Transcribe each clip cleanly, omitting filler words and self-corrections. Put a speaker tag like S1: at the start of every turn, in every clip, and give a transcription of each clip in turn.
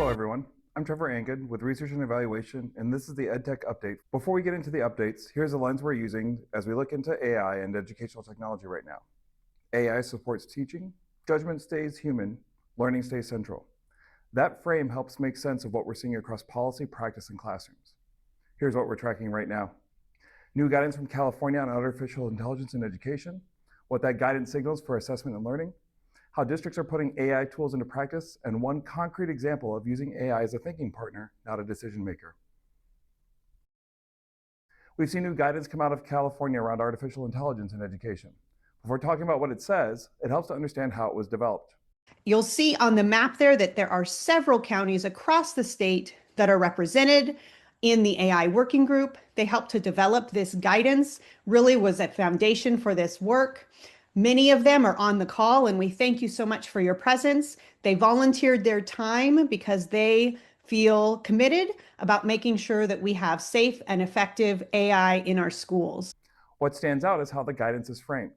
S1: Hello everyone, I'm Trevor Angad with Research and Evaluation, and this is the EdTech update. Before we get into the updates, here's the lens we're using as we look into AI and educational technology right now. AI supports teaching, judgment stays human, learning stays central. That frame helps make sense of what we're seeing across policy, practice, and classrooms. Here's what we're tracking right now. New guidance from California on artificial intelligence in education, what that guidance signals for assessment and learning, how districts are putting AI tools into practice, and one concrete example of using AI as a thinking partner, not a decision maker. We've seen new guidance come out of California around artificial intelligence in education. Before talking about what it says, it helps to understand how it was developed.
S2: You'll see on the map there that there are several counties across the state that are represented in the AI working group. They helped to develop this guidance, really was a foundation for this work. Many of them are on the call, and we thank you so much for your presence. They volunteered their time because they feel committed about making sure that we have safe and effective AI in our schools.
S1: What stands out is how the guidance is framed.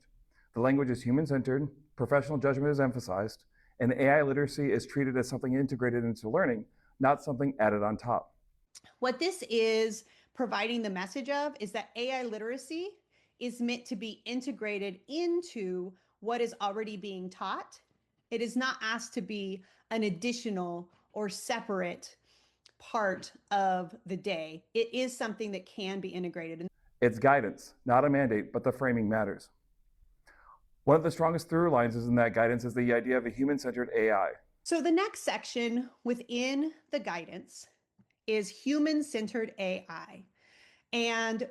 S1: The language is human-centered, professional judgment is emphasized, and AI literacy is treated as something integrated into learning, not something added on top.
S2: What this is providing the message of is that AI literacy is meant to be integrated into what is already being taught. It is not asked to be an additional or separate part of the day. It is something that can be integrated.
S1: It's guidance, not a mandate, but the framing matters. One of the strongest through lines in that guidance is the idea of a human-centered AI.
S2: So the next section within the guidance is human-centered AI. And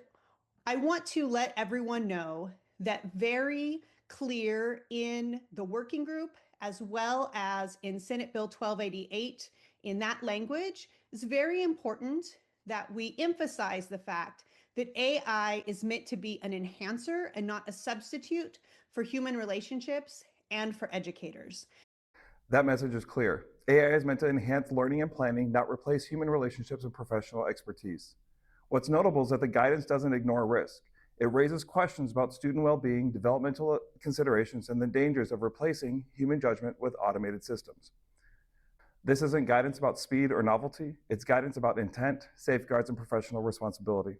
S2: I want to let everyone know that very clear in the working group, as well as in Senate Bill 1288, in that language, it's very important that we emphasize the fact that AI is meant to be an enhancer and not a substitute for human relationships and for educators.
S1: That message is clear. AI is meant to enhance learning and planning, not replace human relationships and professional expertise. What's notable is that the guidance doesn't ignore risk. It raises questions about student well-being, developmental considerations, and the dangers of replacing human judgment with automated systems. This isn't guidance about speed or novelty. It's guidance about intent, safeguards, and professional responsibility.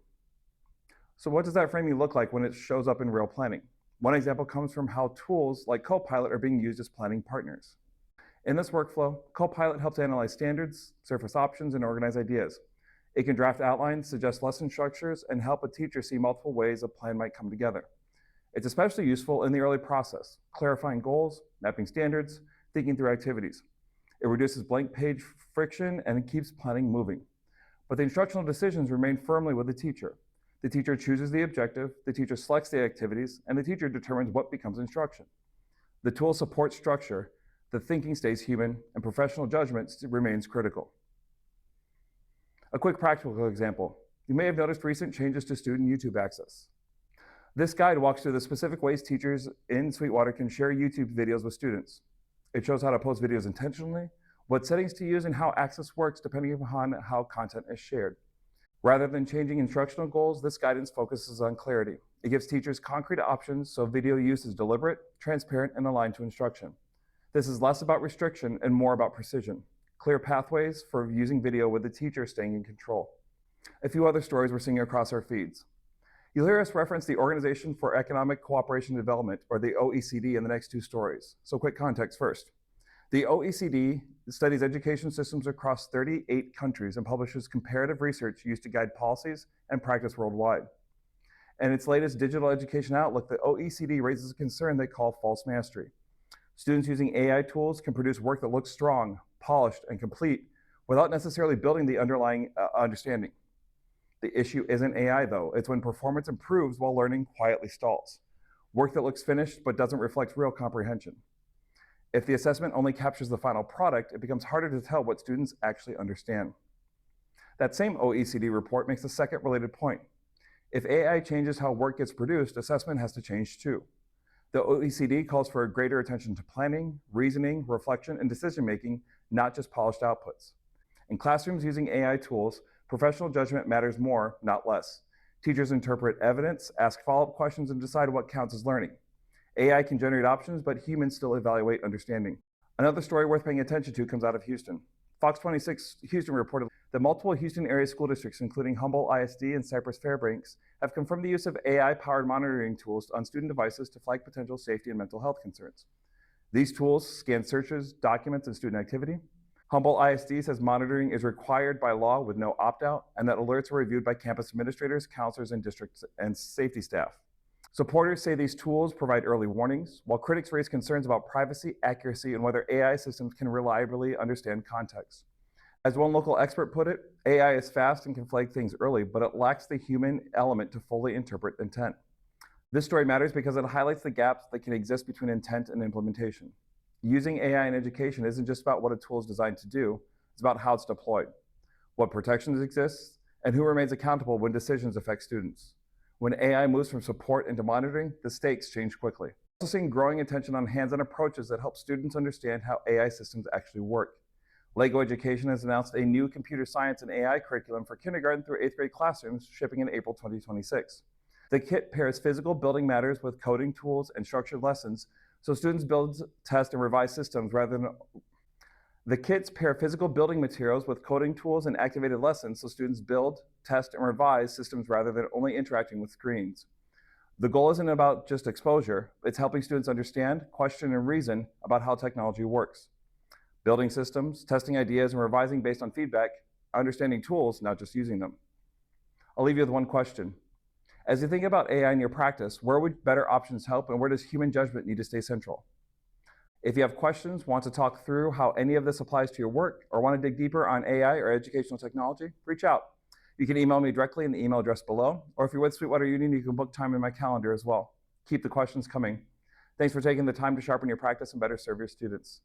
S1: So what does that framing look like when it shows up in real planning? One example comes from how tools like Copilot are being used as planning partners. In this workflow, Copilot helps analyze standards, surface options, and organize ideas. It can draft outlines, suggest lesson structures, and help a teacher see multiple ways a plan might come together. It's especially useful in the early process, clarifying goals, mapping standards, thinking through activities. It reduces blank page friction and it keeps planning moving. But the instructional decisions remain firmly with the teacher. The teacher chooses the objective, the teacher selects the activities, and the teacher determines what becomes instruction. The tool supports structure, the thinking stays human, and professional judgment remains critical. A quick practical example. You may have noticed recent changes to student YouTube access. This guide walks through the specific ways teachers in Sweetwater can share YouTube videos with students. It shows how to post videos intentionally, what settings to use, and how access works depending upon how content is shared. Rather than changing instructional goals, this guidance focuses on clarity. It gives teachers concrete options so video use is deliberate, transparent, and aligned to instruction. This is less about restriction and more about precision. Clear pathways for using video with the teacher staying in control. A few other stories we're seeing across our feeds. You'll hear us reference the Organization for Economic Cooperation and Development, or the OECD, in the next two stories. So quick context first. The OECD studies education systems across 38 countries and publishes comparative research used to guide policies and practice worldwide. In its latest digital education outlook, the OECD raises a concern they call false mastery. Students using AI tools can produce work that looks strong, polished, and complete without necessarily building the underlying understanding. The issue isn't AI though, it's when performance improves while learning quietly stalls. Work that looks finished but doesn't reflect real comprehension. If the assessment only captures the final product, it becomes harder to tell what students actually understand. That same OECD report makes a second related point. If AI changes how work gets produced, assessment has to change too. The OECD calls for a greater attention to planning, reasoning, reflection, and decision-making, not just polished outputs. In classrooms using AI tools, professional judgment matters more, not less. Teachers interpret evidence, ask follow-up questions, and decide what counts as learning. AI can generate options, but humans still evaluate understanding. Another story worth paying attention to comes out of Houston. Fox 26 Houston reported that multiple Houston area school districts, including Humboldt ISD and Cypress Fairbanks, have confirmed the use of AI-powered monitoring tools on student devices to flag potential safety and mental health concerns. These tools scan searches, documents, and student activity. Humboldt ISD says monitoring is required by law with no opt-out, and that alerts are reviewed by campus administrators, counselors, and districts and safety staff. Supporters say these tools provide early warnings, while critics raise concerns about privacy, accuracy, and whether AI systems can reliably understand context. As one local expert put it, AI is fast and can flag things early, but it lacks the human element to fully interpret intent. This story matters because it highlights the gaps that can exist between intent and implementation. Using AI in education isn't just about what a tool is designed to do, it's about how it's deployed, what protections exist, and who remains accountable when decisions affect students. When AI moves from support into monitoring, the stakes change quickly. We're also seeing growing attention on hands-on approaches that help students understand how AI systems actually work. Lego Education has announced a new computer science and AI curriculum for kindergarten through 8th grade classrooms, shipping in April 2026. The kit pairs physical building matters with coding tools and structured lessons, so students build, test, and revise systems rather than The kits pair physical building materials with coding tools and activated lessons so students build, test, and revise systems rather than only interacting with screens. The goal isn't about just exposure, it's helping students understand, question, and reason about how technology works. Building systems, testing ideas, and revising based on feedback, understanding tools, not just using them. I'll leave you with one question. As you think about AI in your practice, where would better options help, and where does human judgment need to stay central? If you have questions, want to talk through how any of this applies to your work, or want to dig deeper on AI or educational technology, reach out. You can email me directly in the email address below, or if you're with Sweetwater Union, you can book time in my calendar as well. Keep the questions coming. Thanks for taking the time to sharpen your practice and better serve your students.